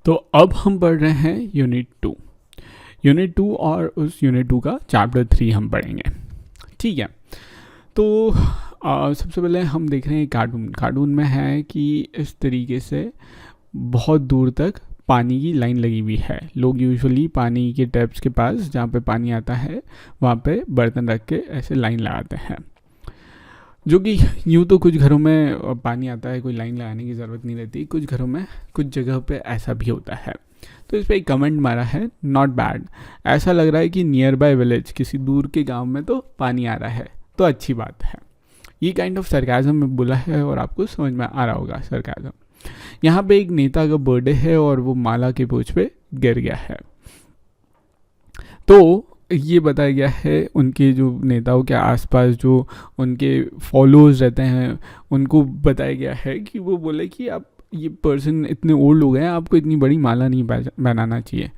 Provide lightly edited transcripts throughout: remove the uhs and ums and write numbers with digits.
तो अब हम पढ़ रहे हैं यूनिट 2 और उस यूनिट 2 का चैप्टर 3 हम पढ़ेंगे। ठीक है, तो सबसे पहले हम देख रहे हैं कार्टून में है कि इस तरीके से बहुत दूर तक पानी की लाइन लगी हुई है। लोग यूजुअली पानी के टैप्स के पास जहाँ पे पानी आता है वहाँ पे बर्तन रख के ऐसे लाइन लगाते हैं, जो कि यूँ तो कुछ घरों में पानी आता है, कोई लाइन लगाने की ज़रूरत नहीं रहती। कुछ घरों में कुछ जगह पे ऐसा भी होता है। तो इस पर एक कमेंट मारा है, नॉट बैड, ऐसा लग रहा है कि नियर बाय विलेज किसी दूर के गांव में तो पानी आ रहा है, तो अच्छी बात है। ये काइंड ऑफ सरकाज़म में बोला है और आपको समझ में आ रहा होगा सरकाज़म। यहाँ पे एक नेता का बर्थडे है और वो माला के बोझ पे गिर गया है। तो ये बताया गया है उनके जो नेताओं के आसपास जो उनके फॉलोअर्स रहते हैं उनको बताया गया है कि वो बोले कि आप ये पर्सन इतने ओल्ड हो गए हैं, आपको इतनी बड़ी माला नहीं बनाना चाहिए।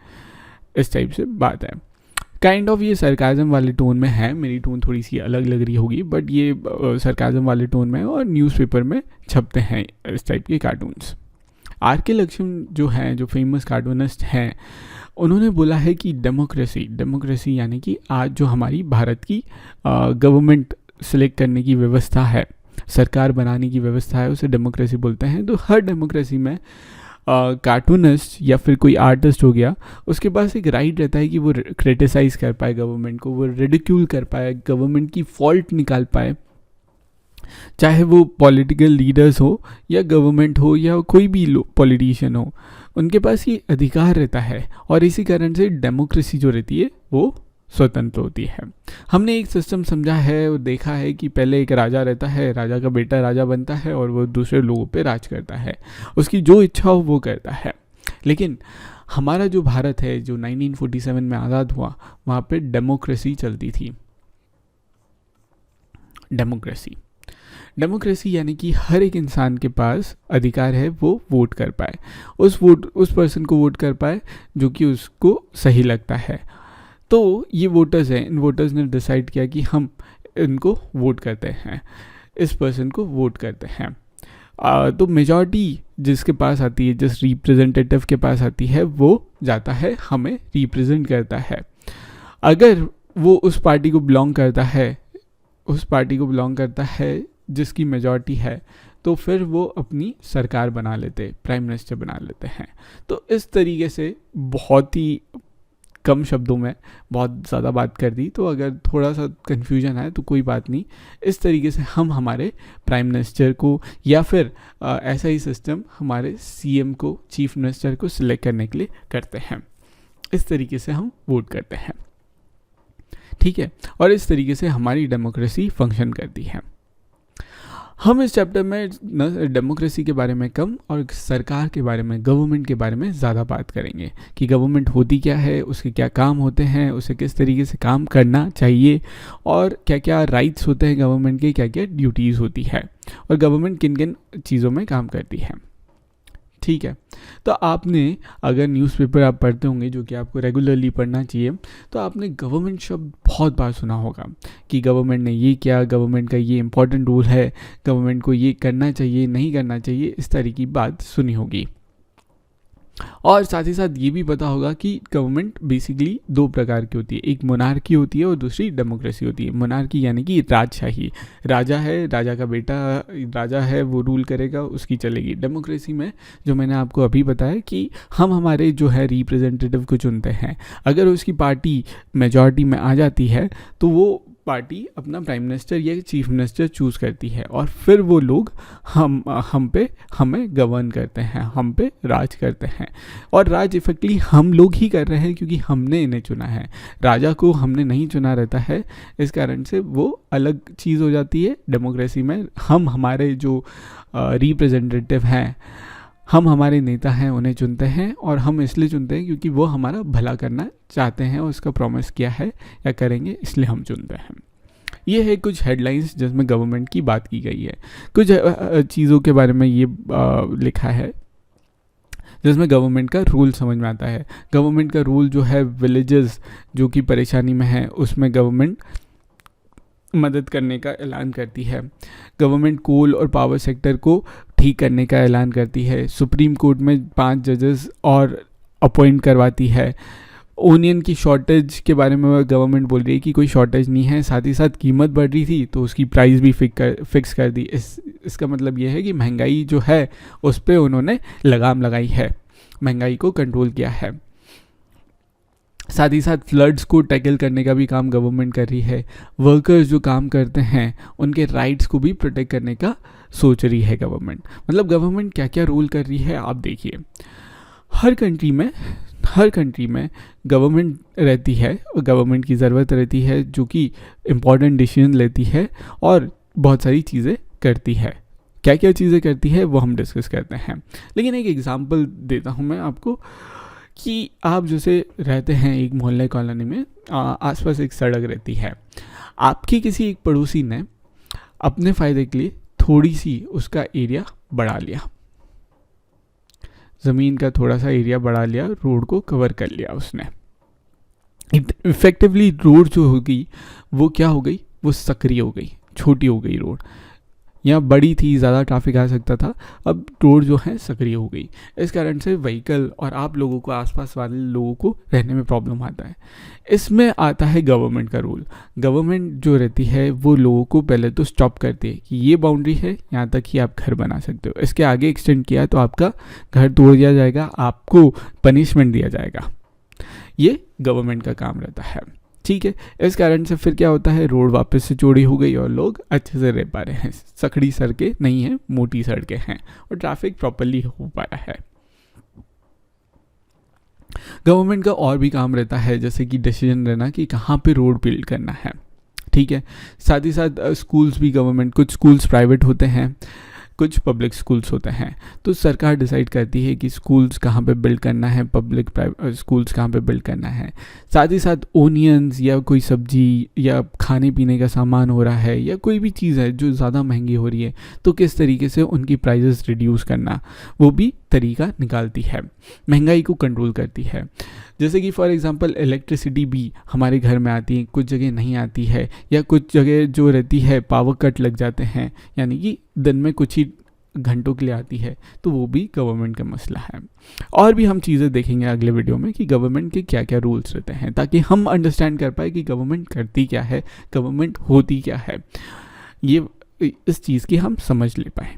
इस टाइप से बात है। काइंड ऑफ ये सरकाज़म वाले टोन में है। मेरी टोन थोड़ी सी अलग लग रही होगी, बट ये सरकाज़म वाले टोन में है और न्यूज़पेपर में छपते हैं इस टाइप के कार्टून्स। आर के लक्ष्मण जो हैं, जो फेमस कार्टूनिस्ट हैं, उन्होंने बोला है कि डेमोक्रेसी यानी कि आज जो हमारी भारत की गवर्नमेंट सिलेक्ट करने की व्यवस्था है, सरकार बनाने की व्यवस्था है, उसे डेमोक्रेसी बोलते हैं। तो हर डेमोक्रेसी में कार्टूनिस्ट या फिर कोई आर्टिस्ट हो गया, उसके पास एक राइट रहता है कि वो क्रिटिसाइज़ कर पाए गवर्नमेंट को, वो रिडिक्यूल कर पाए, गवर्नमेंट की फॉल्ट निकाल पाए, चाहे वो पॉलिटिकल लीडर्स हो या गवर्नमेंट हो या कोई भी पॉलिटिशियन हो, उनके पास ये अधिकार रहता है। और इसी कारण से डेमोक्रेसी जो रहती है वो स्वतंत्र होती है। हमने एक सिस्टम समझा है और देखा है कि पहले एक राजा रहता है, राजा का बेटा राजा बनता है और वो दूसरे लोगों पे राज करता है, उसकी जो इच्छा हो वो करता है। लेकिन हमारा जो भारत है, जो 1947 में आज़ाद हुआ, वहाँ पे डेमोक्रेसी चलती थी। डेमोक्रेसी यानी कि हर एक इंसान के पास अधिकार है वो वोट कर पाए, उस पर्सन को वोट कर पाए जो कि उसको सही लगता है। तो ये वोटर्स हैं, इन वोटर्स ने डिसाइड किया कि हम इनको वोट करते हैं, इस पर्सन को वोट करते हैं। तो मेजॉरिटी जिसके पास आती है, जिस रिप्रेजेंटेटिव के पास आती है, वो जाता है, हमें रिप्रेजेंट करता है। अगर वो उस पार्टी को बिलोंग करता है जिसकी मेजॉरिटी है, तो फिर वो अपनी सरकार बना लेते, प्राइम मिनिस्टर बना लेते हैं। तो इस तरीके से बहुत ही कम शब्दों में बहुत ज़्यादा बात कर दी, तो अगर थोड़ा सा कन्फ्यूजन है तो कोई बात नहीं। इस तरीके से हम हमारे प्राइम मिनिस्टर को या फिर ऐसा ही सिस्टम हमारे सीएम को, चीफ मिनिस्टर को सिलेक्ट करने के लिए करते हैं। इस तरीके से हम वोट करते हैं, ठीक है। और इस तरीके से हमारी डेमोक्रेसी फंक्शन करती है। हम इस चैप्टर में डेमोक्रेसी के बारे में कम और सरकार के बारे में, गवर्नमेंट के बारे में ज़्यादा बात करेंगे कि गवर्नमेंट होती क्या है, उसके क्या काम होते हैं, उसे किस तरीके से काम करना चाहिए और क्या क्या राइट्स होते हैं गवर्नमेंट के, क्या क्या ड्यूटीज़ होती है और गवर्नमेंट किन किन चीज़ों में काम करती है। ठीक है, तो आपने अगर न्यूज़पेपर आप पढ़ते होंगे, जो कि आपको रेगुलरली पढ़ना चाहिए, तो आपने गवर्नमेंट शब्द बहुत बार सुना होगा कि गवर्नमेंट ने ये किया, गवर्नमेंट का ये इंपॉर्टेंट रोल है, गवर्नमेंट को ये करना चाहिए, नहीं करना चाहिए, इस तरह की बात सुनी होगी। और साथ ही साथ ये भी पता होगा कि गवर्नमेंट बेसिकली दो प्रकार की होती है, एक मोनार्की होती है और दूसरी डेमोक्रेसी होती है। मोनार्की यानी कि राजशाही, राजा है, राजा का बेटा राजा है, वो रूल करेगा, उसकी चलेगी। डेमोक्रेसी में जो मैंने आपको अभी बताया कि हम हमारे जो है रिप्रेजेंटेटिव को चुनते हैं, अगर उसकी पार्टी मेजॉरिटी में आ जाती है तो वो पार्टी अपना प्राइम मिनिस्टर या चीफ मिनिस्टर चूज़ करती है और फिर वो लोग हमें गवर्न करते हैं, हम पे राज करते हैं। और राज इफेक्टली हम लोग ही कर रहे हैं क्योंकि हमने इन्हें चुना है, राजा को हमने नहीं चुना रहता है। इस कारण से वो अलग चीज़ हो जाती है। डेमोक्रेसी में हम हमारे जो रिप्रेजेंटेटिव हैं, हम हमारे नेता हैं, उन्हें चुनते हैं और हम इसलिए चुनते हैं क्योंकि वो हमारा भला करना चाहते हैं और उसका प्रॉमिस किया है या करेंगे, इसलिए हम चुनते हैं। ये है कुछ हेडलाइंस जिसमें गवर्नमेंट की बात की गई है। कुछ चीज़ों के बारे में ये लिखा है जिसमें गवर्नमेंट का रूल समझ में आता है। गवर्नमेंट का रूल जो है, विलेजेस जो कि परेशानी में है, उसमें गवर्नमेंट मदद करने का ऐलान करती है। गवर्नमेंट कोल और पावर सेक्टर को ठीक करने का ऐलान करती है। सुप्रीम कोर्ट में 5 जजेस और अपॉइंट करवाती है। ओनियन की शॉर्टेज के बारे में गवर्नमेंट बोल रही है कि कोई शॉर्टेज नहीं है, साथ ही साथ कीमत बढ़ रही थी तो उसकी प्राइस भी फिक्स कर दी। इसका मतलब ये है कि महंगाई जो है उस पर उन्होंने लगाम लगाई है, महंगाई को कंट्रोल किया है। साथ ही साथ फ्लड्स को टैकल करने का भी काम गवर्नमेंट कर रही है। वर्कर्स जो काम करते हैं उनके राइट्स को भी प्रोटेक्ट करने का सोच रही है गवर्नमेंट। मतलब गवर्नमेंट क्या क्या रोल कर रही है आप देखिए। हर कंट्री में गवर्नमेंट रहती है, गवर्नमेंट की ज़रूरत रहती है जो कि इम्पॉर्टेंट डिसीजन लेती है और बहुत सारी चीज़ें करती है। क्या क्या चीज़ें करती है वो हम डिस्कस करते हैं, लेकिन एक एग्जांपल देता हूँ मैं आपको कि आप जैसे रहते हैं एक मोहल्ले कॉलोनी में, आसपास एक सड़क रहती है। आपकी किसी एक पड़ोसी ने अपने फ़ायदे के लिए थोड़ी सी उसका एरिया बढ़ा लिया, ज़मीन का थोड़ा सा एरिया बढ़ा लिया, रोड को कवर कर लिया उसने। इफेक्टिवली रोड जो होगी वो क्या हो गई, वो सक्रिय हो गई, छोटी हो गई रोड। यहाँ बड़ी थी, ज़्यादा ट्रैफिक आ सकता था, अब रोड जो है सक्रिय हो गई। इस कारण से व्हीकल और आप लोगों को, आसपास वाले लोगों को रहने में प्रॉब्लम आता है। इसमें आता है गवर्नमेंट का रोल। गवर्नमेंट जो रहती है वो लोगों को पहले तो स्टॉप करती है कि ये बाउंड्री है, यहाँ तक ही आप घर बना सकते हो, इसके आगे एक्सटेंड किया तो आपका घर तोड़ दिया जाएगा, आपको पनिशमेंट दिया जाएगा। ये गवर्नमेंट का काम रहता है, ठीक है। इस कारण से फिर क्या होता है, रोड वापस से चौड़ी हो गई और लोग अच्छे से रह पा रहे हैं। सकड़ी सड़कें नहीं हैं, मोटी सड़कें हैं और ट्रैफिक प्रॉपरली हो पा रहा है। गवर्नमेंट का और भी काम रहता है, जैसे कि डिसीजन लेना कि कहाँ पे रोड बिल्ड करना है, ठीक है। साथ ही साथ स्कूल्स भी, गवर्नमेंट, कुछ स्कूल्स प्राइवेट होते हैं, कुछ पब्लिक स्कूल्स होते हैं, तो सरकार डिसाइड करती है कि स्कूल्स कहाँ पे बिल्ड करना है, पब्लिक स्कूल्स कहाँ पे बिल्ड करना है। साथ ही साथ ओनियंस या कोई सब्जी या खाने पीने का सामान हो रहा है या कोई भी चीज़ है जो ज़्यादा महंगी हो रही है, तो किस तरीके से उनकी प्राइसेस रिड्यूस करना, वो भी तरीका निकालती है, महंगाई को कंट्रोल करती है। जैसे कि फॉर एग्जांपल इलेक्ट्रिसिटी भी हमारे घर में आती है, कुछ जगह नहीं आती है, या कुछ जगह जो रहती है पावर कट लग जाते हैं, यानी कि दिन में कुछ ही घंटों के लिए आती है, तो वो भी गवर्नमेंट का मसला है। और भी हम चीज़ें देखेंगे अगले वीडियो में कि गवर्नमेंट के क्या क्या रूल्स रहते हैं, ताकि हम अंडरस्टैंड कर पाए कि गवर्नमेंट करती क्या है, गवर्नमेंट होती क्या है, ये इस चीज़ की हम समझ ले पाए।